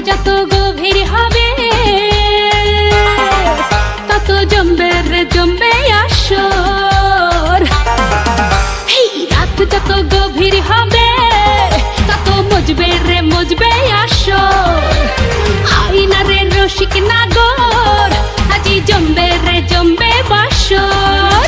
যত গভীর হবে তত জমবে রে জমবে আসর। এই রাত যত গভীর হবে তত মজবে রে মজবে আসর। আইনা রে রসিক নাগর আজি জমবে রে জমবে বাসর।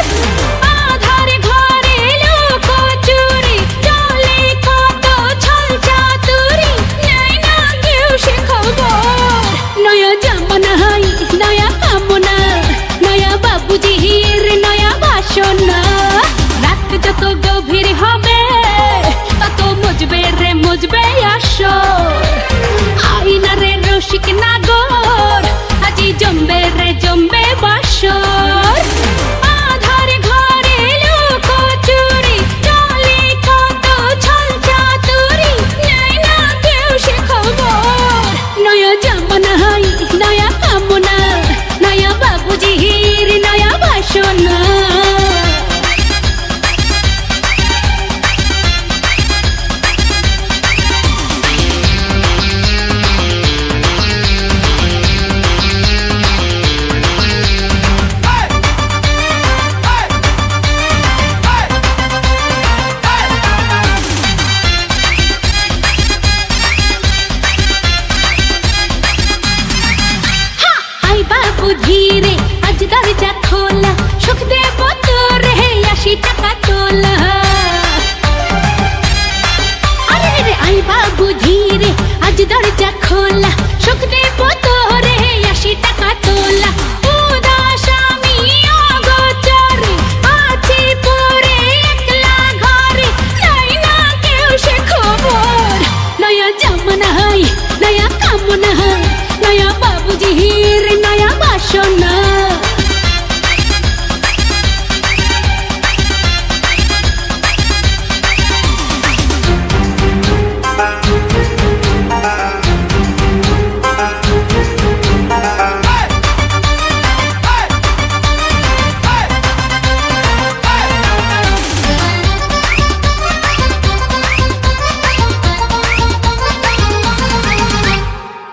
আধারে ঘরে লোক চুরি চলে কত ছল চাতুরি, নেয় না কেউ সে খবর। নয়া জামানায় নয়া কামনা, নয়া বাবুজির নয়া বাসনা। রাত যত গভীর হবে তত মজবে রে মজবে আসর। আইনা রে রসিক নাগর আজি জমবে রে জমবে বাসর। আধারে ঘরে লোক চুরি চলে কত ছল চাতুরি, নেয় না কেউ সে খবর। নয়া জামানায় নয়া কামনা, নয়া বাবুজির নয়া বাসনা। বাবু ধীরে আজ দরজা খোলা, সুখ দেব তোরে 80 টাকা তোলা। আরে রে আই বাবু ধীরে আজ দরজা খোলা, সুখ দেব তোরে 80 টাকা তোলা। উদাস আমি অগোচরে আছি পরে একলা ঘরে, নাই না কেউ সে খবর। নয়া জামানায় নয়া কামনা, নয়া বাবুজির নয়া বাসনা।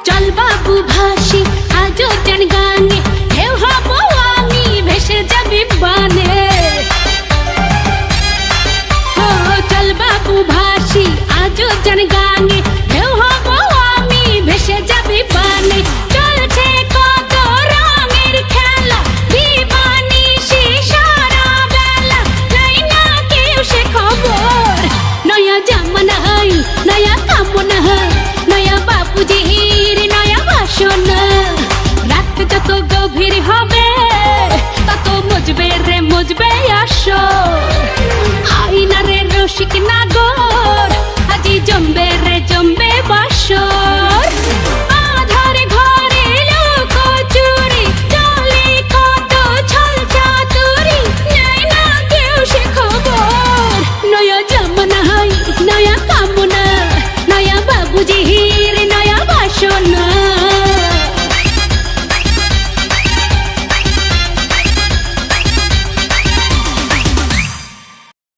চল বাবু ভাসি আজও জান গানে, ঢেউ হব আমি ভেসে যাবি বানে। চল বাবু ভাসি আজও জান গানে, ঢেউ হব আমি ভেসে যাবি বানে। চলছে কত রঙের খেলা, দিবানিশি সারা বেলা, নাই না কেউ সে খবর। নয়া জামানায় নয়া কামনা, নয়া বাবুজির নয়া বাসনা। রাত যত গভীর হবে তত মজবে রে মজবে আসর।